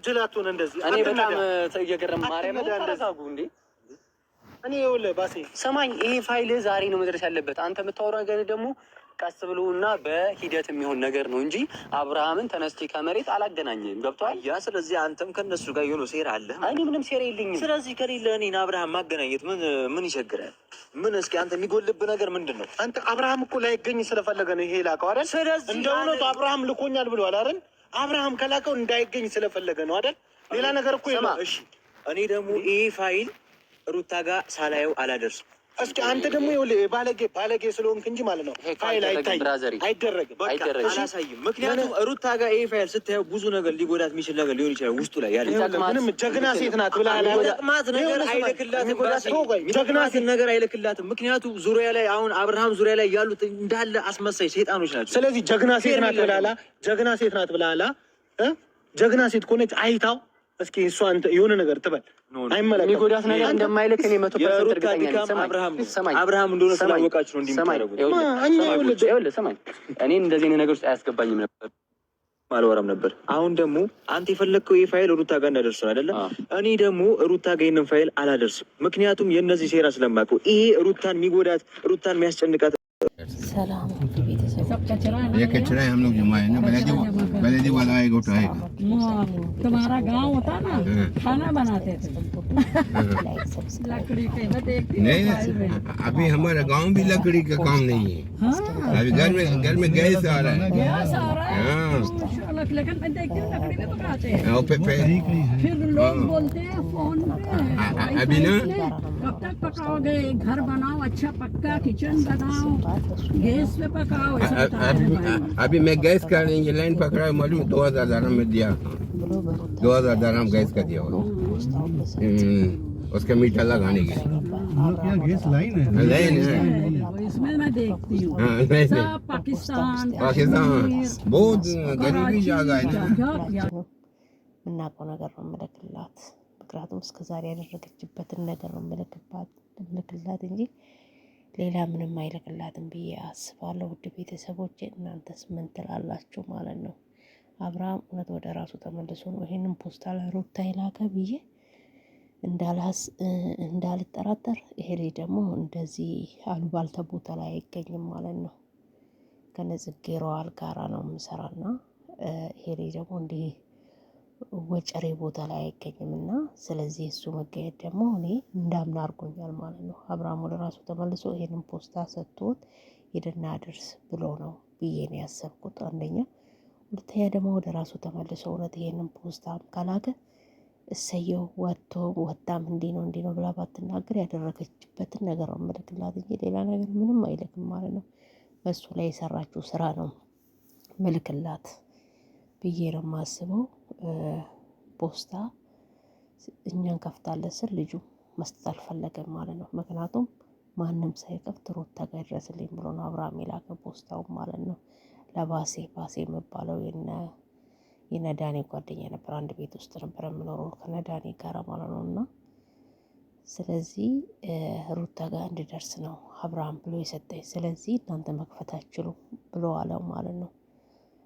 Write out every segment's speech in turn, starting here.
ጅላቱን እንደዚህ እኔ በጣም ተየገረም ማርያም ተረጋጉ እንዴ እኔ ይኸውልህ ባሴ ሰማኝ ይሄ ፋይል ዛሬ ነው መድረስ ያለበት አንተ የምታወራው ነገር ደግሞ ቀስ ብሎና በሂደት የሚሆን ነገር ነው እንጂ አብርሃምን ተነስቲ ከመሬት አላገናኘም ገብቷል ያ ስለዚህ አንተም ከነሱ ጋር የሆነ ሴራ አለ እኔ ምንም ሴራ የለኝም ስለዚህ ከሌለ እኔና አብርሃም ማገናኘት ምን ይቸግራል ምን እስኪ አንተ የሚጎልብህ ነገር ምንድነው አንተ አብርሃም እኮ ላይገኝ ስለፈለገ ነው ይሄ ላከው አይደል ስለዚህ እንደውነቱ አብርሃም ልኮኛል ብሏል አይደል አብርሃም ከላከው እንዳይገኝ ስለፈለገ ነው አይደል ሌላ ነገር እኮ የለም እሺ እኔ ደግሞ ይሄ ፋይል ሩታ ጋር ሳላየው አላደርስም እስኪ አንተ ደግሞ ይኸውልህ ባለጌ ስለሆንክ እንጂ ማለት ነው ፋይል አይደረግም አላሳይም ምክንያቱም ሩታ ጋር ይሄ ፋይል ስታየው ብዙ ነገር ሊጎዳት የሚችል ነገር ሊሆን ይችላል ውስጡ ላይ ያለ ምንም ጀግና ሴት ናት ብለህ አላማት ነገር አይልክላትም ጀግና ነገር አይልክላትም ምክንያቱም ዙሪያ ላይ አሁን አብርሃም ዙሪያ ላይ ያሉት እንዳለ አስመሳይ ሰይጣኖች ናቸው ስለዚህ ጀግና ሴት ናት ብለህ ጀግና ሴት ኮነች አይታው እስኪ እሷ አንተ የሆነ ነገር ትበል አይመለከትም የሚጎዳት ነገር እንደማይልክ እኔ 100% እርግጠኛ ነኝ አብርሃም እንደሆነ ስላወቃችሁ ነው እንደምታረጉት ይኸውልህ ሰማኝ እኔ እንደዚህ አይነት ነገር ውስጥ አያስገባኝም ነበር ማልወራም ነበር አሁን ደግሞ አንተ የፈለከው ይሄ ፋይል ሩታ ጋር እንዳደርሰው አይደለ እኔ ደግሞ ሩታ ጋር ይሄንን ፋይል አላደርስም ምክንያቱም የነዚህ ሴራ ስለማውቀው ይሄ ሩታን የሚጎዳት ሩታን የሚያስጨንቃት ሰላም ቤተሰብ ये कचरा है हम लोग जमाए ना बलेदी वाला आएगा उठाएगा तुम्हारा गांव होता ना खाना बनाते थे लकड़ी के नहीं अभी हमारा गांव भी लकड़ी का काम नहीं है अभी घर में गैस आ रहा है लेकिन मैं देखती हूँ लकड़ी में पकाते हैं फिर लोग बोलते हैं फोन अभी ना कब तक पकाओगे घर बनाओ अच्छा पक्का किचन बनाओ गैस पे पकाओ अभी मैं गैस का लाइन पकड़ा है मालूम 2000 दरहम में दिया 2000 दरहम गैस का दिया उसका मीटर लगाने के लिए गैस लाइन है इसमें मैं देखती हूँ पाकिस्तान बहुत गरीबी जगह है የምናውቀው ነገር ነው የምልክላት ምክንያቱም እስከዛሬ ያደረገችበትን ነገር ነው የምልክላት እንጂ ሌላ ምንም አይልክላትም ብዬ አስባለሁ ውድ ቤተሰቦቼ እናንተስ ምን ትላላችሁ ማለት ነው አብርሃም እውነት ወደ ራሱ ተመልሶ ነው ይሄንን ፖስታ ለሩታ ይላከ ብዬ እንዳልጠራጠር ይሄ ልጅ ደግሞ እንደዚህ አሉባልታ ቦታ ላይ አይገኝም ማለት ነው ከነጽጌሯል ጋራ ነው የምሰራና ይሄ ልጅ ደግሞ እንዲህ ወጨሬ ቦታ ላይ አይገኝምና ስለዚህ እሱ መገኘት ደግሞ እኔ እንዳምን አድርጎኛል ማለት ነው አብርሃም ወደ ራሱ ተመልሶ ይሄንን ፖስታ ሰጥቶት ሄደና አድርስ ብሎ ነው ብዬ ነው ያሰብኩት አንደኛ ሁለተኛ ደግሞ ወደ ራሱ ተመልሶ እውነት ይሄንን ፖስታ ካላከ እሰየው ወጣም እንዲህ ነው ብላ ባትናገር ያደረገችበትን ነገር ነው መልክላት እንጂ ሌላ ነገር ምንም አይልክም ማለት ነው በሱ ላይ የሰራችው ስራ ነው መልክላት ብዬ ነው የማስበው ፖስታ እኛን ከፍታለን ስል ልጁ መስጠት አልፈለገም ማለት ነው ምክንያቱም ማንም ሳይከፍት ሩታ ጋር ድረስልኝ ብሎ ነው አብርሃም የላከ ፖስታው ማለት ነው ለባሴ የሚባለው የነዳኔ ጓደኛ ነበር አንድ ቤት ውስጥ ነበር የምኖረው ከነዳኔ ጋር ማለት ነውና ስለዚህ ሩታ ጋር እንድደርስ ነው አብርሃም ብሎ የሰጠኝ ስለዚህ እናንተ መክፈት አትችሉም ብሎ አለው ማለት ነው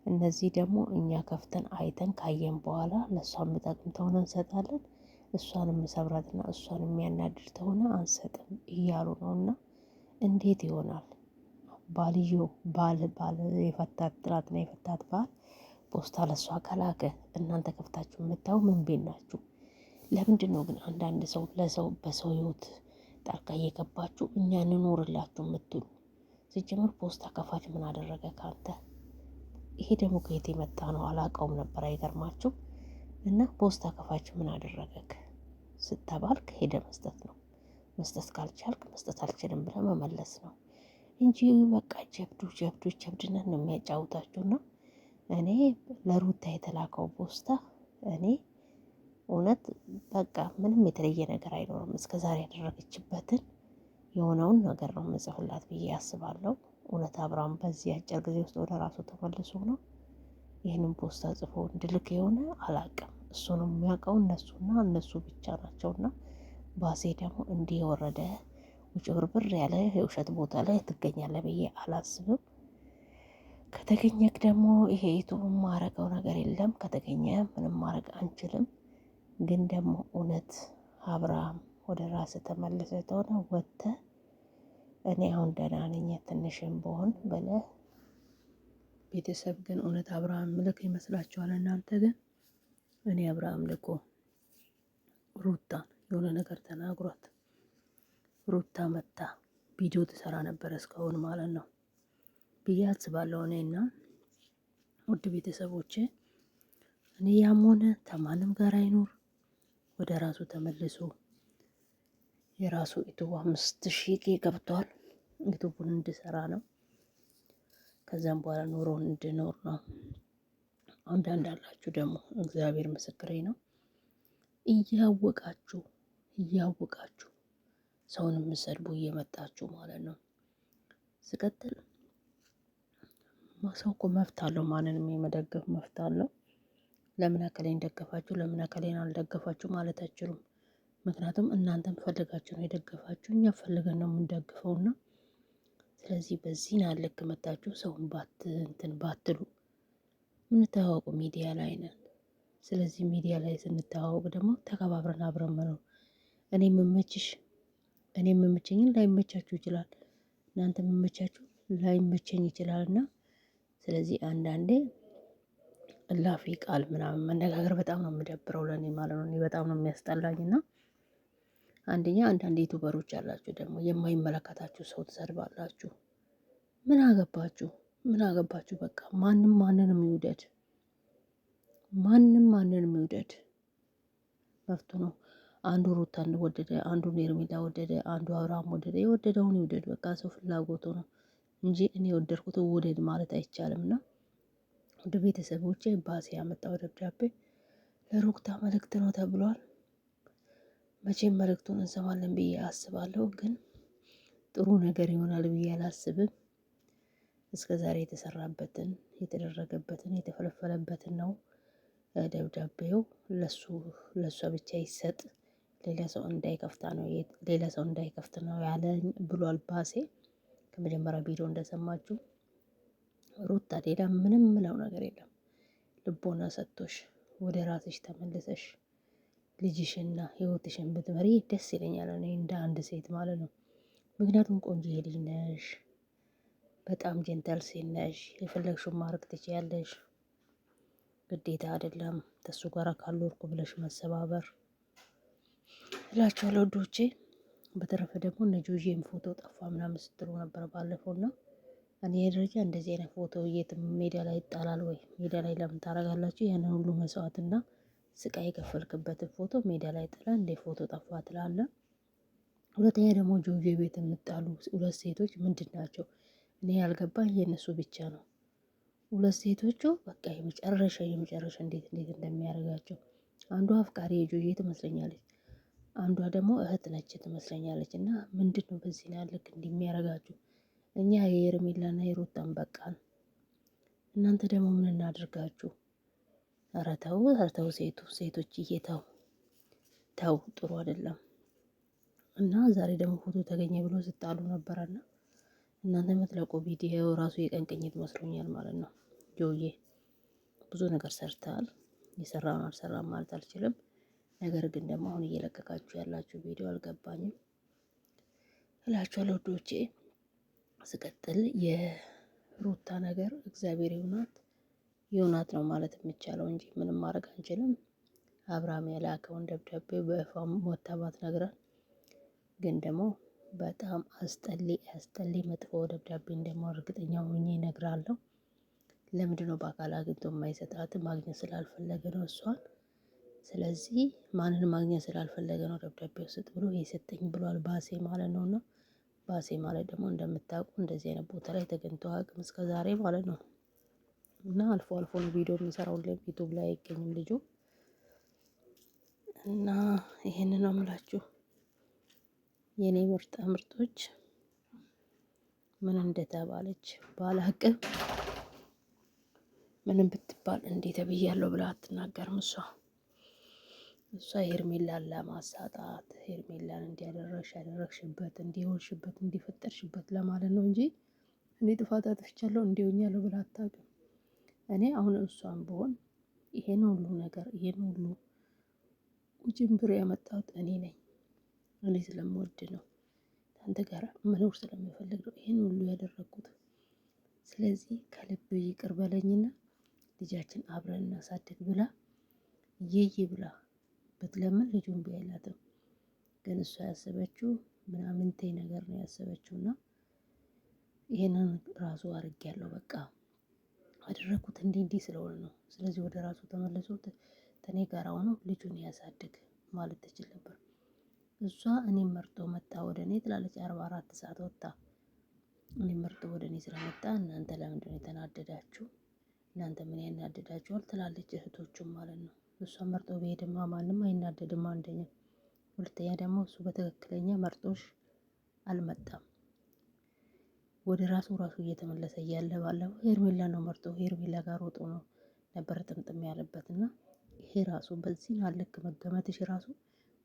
እነዚህ ደግሞ እኛ ከፍተን አይተን ካየን በኋላ ለሷም መጠቅም ተሆነ እንሰጣለን እሷንም ሰብራትና እሷን የሚያናድድ ተሆነ አንሰጥም እያሉ ነውና እንዴት ይሆናል ባል የፈታት ጥራትና የፈታት ባል ፖስታ ለሷ ካላከ እናንተ ከፍታችሁ የምታው ምን ቤት ናችሁ ለምንድን ነው ግን አንዳንድ ሰው ለሰው በሰው ህይወት ጣልቃ እየገባችሁ እኛ እንኖርላችሁ የምትሉ ሲጀምር ፖስታ ከፋች ምን አደረገ ካንተ ይሄ ደግሞ ከየት የመጣ ነው አላውቀውም ነበር አይገርማችሁ እና ፖስታ ከፋች ምን አደረገክ ስተባልክ ሄደ መስጠት ነው መስጠት ካልቻልክ መስጠት አልችልም ብለህ መመለስ ነው እንጂ በቃ ጀብዱነት ነው የሚያጫውታችሁና እኔ ለሩታ የተላከው ፖስታ እኔ እውነት በቃ ምንም የተለየ ነገር አይኖርም እስከዛሬ ያደረገችበትን የሆነውን ነገር ነው መጽፈላት ብዬ አስባለሁ እውነት አብርሃም በዚህ አጭር ጊዜ ውስጥ ወደ ራሱ ተመልሶ ነው ይሄንን ፖስታ ጽፎ እንድልክ የሆነ አላውቅም እሱ ነው የሚያውቀው እነሱና እነሱ ብቻ ናቸውና ባሴ ደግሞ እንዲህ የወረደ ውጭ ብርብር ያለ የውሸት ቦታ ላይ ትገኛለህ ብዬ አላስብም ከተገኘክ ደግሞ ይሄ ዩቱብ ማረገው ነገር የለም። ከተገኘ ምንም ማድረግ አንችልም። ግን ደግሞ እውነት አብርሃም ወደ ራስ ተመልሰ ተሆነ ወጥተ እኔ አሁን ደህና ነኝ ትንሽም በሆን ብለህ ቤተሰብ ግን እውነት አብርሃም ልክ ይመስላችኋል? እናንተ ግን እኔ አብርሃም ልኮ ሩታን የሆነ ነገር ተናግሯት ሩታ መታ ቪዲዮ ትሰራ ነበር እስካሁን ማለት ነው ብዬ አስባለሁ። እኔና ውድ ቤተሰቦቼ እኔ ያም ሆነ ተማንም ጋር አይኖር ወደ ራሱ ተመልሶ የራሱ ዩቱብ 5000 ገብቷል። ዩቱቡን እንድሰራ ነው። ከዛም በኋላ ኑሮን እንድኖር ነው። አንዳንድ አላችሁ ደግሞ እግዚአብሔር ምስክሬ ነው እያወቃችሁ ሰውን የምትሰድቡ እየመጣችሁ ማለት ነው። ስቀጥል ሰው እኮ መብት አለው፣ ማንንም የመደገፍ መብት አለው። ለምን አከሌን ደገፋችሁ ለምን አከሌን አልደገፋችሁ ማለት አይችሉም። ምክንያቱም እናንተም ፈልጋችሁ ነው የደገፋችሁ፣ እኛ ፈልገን ነው የምንደግፈውና ስለዚህ በዚህ ልክ መጣችሁ ሰውን ባትሉ የምንተዋወቁ ሚዲያ ላይ ነን። ስለዚህ ሚዲያ ላይ ስንተዋወቅ ደግሞ ተከባብረን አብረን መኖር እኔ የምመቸኝን ላይመቻችሁ ይችላል፣ እናንተ የምመቻችሁ ላይመቸኝ ይችላልና ስለዚህ አንዳንዴ እላፊ ቃል ምናምን መነጋገር በጣም ነው የምደብረው ለኔ ማለት ነው። እኔ በጣም ነው የሚያስጠላኝና አንዳንድ ዩቱበሮች አላችሁ ደግሞ የማይመለከታችሁ ሰው ትሰድባላችሁ። ምን አገባችሁ? በቃ ማንም ማንንም ይውደድ መብቱ ነው። አንዱ ሩታን ወደደ፣ አንዱ ሄርሜላ ወደደ፣ አንዱ አብርሃም ወደደ፣ የወደደውን ይውደድ። በቃ ሰው ፍላጎቱ ነው እንጂ እኔ የወደድኩት ውደድ ማለት አይቻልምና ወደ ቤተሰቦቼ ባሴ ያመጣው ደብዳቤ ለሩታ መልእክት ነው ተብሏል። መቼም መልእክቱን እንሰማለን ብዬ አስባለሁ፣ ግን ጥሩ ነገር ይሆናል ብዬ አላስብም። እስከ ዛሬ የተሰራበትን የተደረገበትን የተፈለፈለበትን ነው ደብዳቤው። ለሷ ብቻ ይሰጥ፣ ሌላ ሰው እንዳይከፍት ነው ያለኝ ብሏል ባሴ። ከመጀመሪያ ቪዲዮ እንደሰማችሁ ሩታ ሌላ ምንም ምለው ነገር የለም። ልቦና ሰጥቶሽ ወደ ራስሽ ተመልሰሽ ልጅሽና ህይወትሽን ብትመሪ ደስ ይለኛል፣ እኔ እንደ አንድ ሴት ማለት ነው። ምክንያቱም ቆንጆ ልጅ ነሽ፣ በጣም ጀንተል ሴት ነሽ፣ የፈለግሽውን ማድረግ ትችያለሽ። ግዴታ አይደለም ከሱ ጋር ካልኖርኩ ብለሽ መሰባበር እላችኋለሁ ወዶቼ። በተረፈ ደግሞ እነ ጆጂም ፎቶ ጠፋ ምናምን ስትሉ ነበር ባለፈውና እኔ ደረጃ እንደዚህ አይነት ፎቶ የትም ሜዳ ላይ ይጣላል ወይ? ሜዳ ላይ ለምን ታረጋላችሁ? ያንን ሁሉ መስዋዕትና ስቃይ የከፈልክበትን ፎቶ ሜዳ ላይ ጥላ እንደ ፎቶ ጠፋ ትላለ። ሁለተኛ ደግሞ ጆጂ ቤት የምጣሉ ሁለት ሴቶች ምንድን ናቸው? እኔ ያልገባኝ የእነሱ ብቻ ነው። ሁለት ሴቶቹ በቃ የመጨረሻ እንዴት እንደሚያደርጋቸው፣ አንዷ አፍቃሪ የጆጂ ትመስለኛለች፣ አንዷ ደግሞ እህት ነች ትመስለኛለች። እና ምንድን ነው በዚህ ላይ ልክ እንደሚያደርጋችሁ? እኛ የሄርሜላና የሩታን በቃን፣ እናንተ ደግሞ ምን እናድርጋችሁ? ኧረ ተው ሴቶችዬ ተው፣ ጥሩ አይደለም። እና ዛሬ ደግሞ ፎቶ ተገኘ ብሎ ስጣሉ ነበረና እናንተ የምትለቁ ቪዲዮ ራሱ የቀን ቅኝት መስሎኛል ማለት ነው። ጆዬ ብዙ ነገር ሰርተሃል፣ የሰራውን አልሰራም ማለት አልችልም። ነገር ግን ደግሞ አሁን እየለቀቃችሁ ያላችሁ ቪዲዮ አልገባኝም እላችኋለሁ ወዶቼ። ስቀጥል የሩታ ነገር እግዚአብሔር ይሁናት ነው ማለት የሚቻለው እንጂ ምንም ማድረግ አንችልም። አብርሃም ያላከውን ደብዳቤ በእፋም ወታባት ነግራል። ግን ደግሞ በጣም አስጠሊ መጥፎ ደብዳቤ እንደማው እርግጠኛ ሆኜ እነግራለሁ። ለምንድነው በአካል አግኝቶ የማይሰጣት? ማግኘት ስላልፈለገ ነው እሷን። ስለዚህ ማንን ማግኘት ስላልፈለገ ነው ደብዳቤው ስጥ ብሎ የሰጠኝ ብሏል ባሴ ማለት ነውና ባሴ ማለት ደግሞ እንደምታውቁ እንደዚህ አይነት ቦታ ላይ ተገኝቶ አቅም እስከ ዛሬ ማለት ነው። እና አልፎ ነው ቪዲዮ የሚሰራው ዩቲዩብ ላይ አይገኝም ልጁ። እና ይሄንን ነው የምላችሁ የኔ ምርጦች። ምን እንደተባለች ባላቅም ምንም ብትባል እንዴት ብያለሁ ብላ አትናገርም እሷ ሄርሜላን ለማሳጣት ሄርሜላን ያደረግሽበት እንዲሆንሽበት እንዲፈጠርሽበት ለማለት ነው እንጂ እኔ ጥፋት አጥፍቻለሁ እንዲሆኛለሁ ብላ አታውቅም። እኔ አሁን እሷን ብሆን ይሄን ሁሉ ነገር ይሄን ሁሉ ውጅንብር ያመጣሁት እኔ ነኝ። እኔ ስለምወድ ነው፣ ከአንተ ጋር መኖር ስለምፈልግ ነው ይሄን ሁሉ ያደረኩት። ስለዚህ ከልብ ይቅር በለኝና ልጃችን አብረን እናሳድግ ብላ እየዬ ብላ ብትለምን ልጁን ቢያይላትም ግን እሷ ያሰበችው ምናምንቴ ነገር ነው ያሰበችውና ይሄንን ራሱ አድርጌያለሁ በቃ አደረኩት እንዲህ ስለሆነ ነው። ስለዚህ ወደ ራሱ ተመልሶ ከኔ ጋር ሆኖ ልጁን ያሳድግ ማለት ትችል ነበር። እሷ እኔም መርጦ መጣ ወደ እኔ ትላለች። 44 ሰዓት ወጣ እኔም መርጦ ወደ እኔ ስለመጣ እናንተ ለምንድን ነው የተናደዳችሁ? እናንተ ምን ያናደዳችኋል? ትላለች እህቶቹም ማለት ነው። እሷ መርጦ ቢሄድማ ማንም አይናደድም አንደኛ፣ ሁለተኛ ደግሞ እሱ በትክክለኛ መርጦሽ አልመጣም። ወደ ራሱ እየተመለሰ እያለ ባለፈው ሄርሜላ ነው መርጦ ሄርሜላ ጋር ወጦ ነው ነበር ጥምጥም ያለበት እና ይሄ ራሱ በዚህ አልክ መገመትሽ ራሱ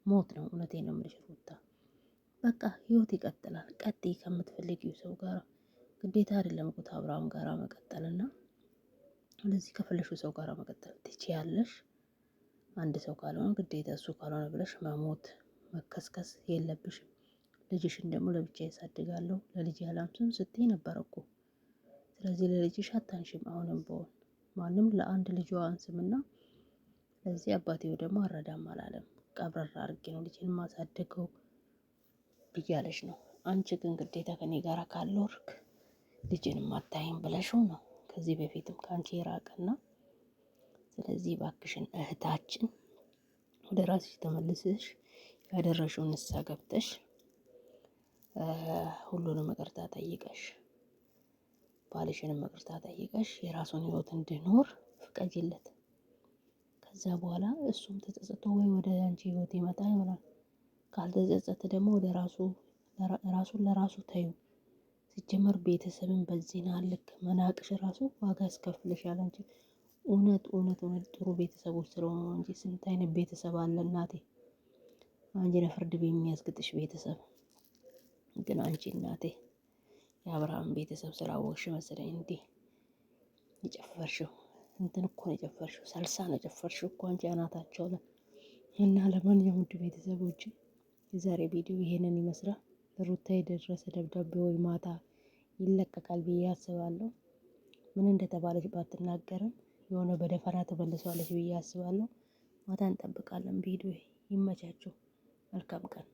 ሞት ነው። እውነቴን ነው የምልሽ ሩታ። በቃ ህይወት ይቀጥላል። ቀጥይ ከምትፈልጊው ሰው ጋር ግዴታ አይደለም እኮ አብርሃም ጋር መቀጠልና ስለዚህ ከፈለሽው ሰው ጋር መቀጠል ትችያለሽ። አንድ ሰው ካልሆነ ግዴታ እሱ ካልሆነ ብለሽ መሞት መከስከስ የለብሽም። ልጅሽን ደግሞ ለብቻ ያሳድጋለሁ ለልጅ ያላምስም ስትይ ነበር እኮ። ስለዚህ ለልጅሽ አታንሽም። አሁንም በሆን ማንም ለአንድ ልጇ አንስምና ለዚህ አባቴው ደግሞ አረዳም አላለም። ቀብረር አድርጌ ነው ልጅን ማሳደገው ብያለሽ ነው። አንቺ ግን ግዴታ ከኔ ጋር ካልኖርክ ልጅንም አታይም ብለሽው ነው ከዚህ በፊትም ከአንቺ የራቀና። ስለዚህ ባክሽን እህታችን ወደ ራስሽ ተመልሰሽ ያደረሽውን ንስሐ ገብተሽ ሁሉንም ይቅርታ ጠይቀሽ ባልሽንም ይቅርታ ጠይቀሽ የራሱን ህይወት እንዲኖር ፍቀጂለት። ከዛ በኋላ እሱም ተጸጽቶ ወይ ወደ አንቺ ህይወት ይመጣ ይሆናል። ካልተጸጸተ ደግሞ ወደ ራሱን ለራሱ ተዩ። ሲጀመር ቤተሰብን በዚህ ልክ መናቅሽ ራሱ ዋጋ ያስከፍልሻል። አንቺ እውነት ጥሩ ቤተሰቦች ስለሆኑ እንጂ ስንት አይነት ቤተሰብ አለ እናቴ። አንቺ ለፍርድ ቤት የሚያስገጥሽ ቤተሰብ ግን አንቺ እናቴ የአብርሃም ቤተሰብ ስላወቅሽ መሰለኝ እንዴ የጨፈርሽው እንትን እኮ ነው የጨፈርሽው፣ ሰልሳ ነው የጨፈርሽው እኮ አንቺ አናታቸው ላይ እና። ለማንኛውም ውድ ቤተሰቦች የዛሬ ቪዲዮ ይሄንን ይመስላል። ሩታ የደረሰ ደብዳቤ ወይ ማታ ይለቀቃል ብዬ አስባለሁ። ምን እንደተባለች ባትናገርም የሆነ በደፈና ተመልሰዋለች ብዬ አስባለሁ። ማታ እንጠብቃለን። ቪዲዮ ይመቻችሁ። መልካም ቀን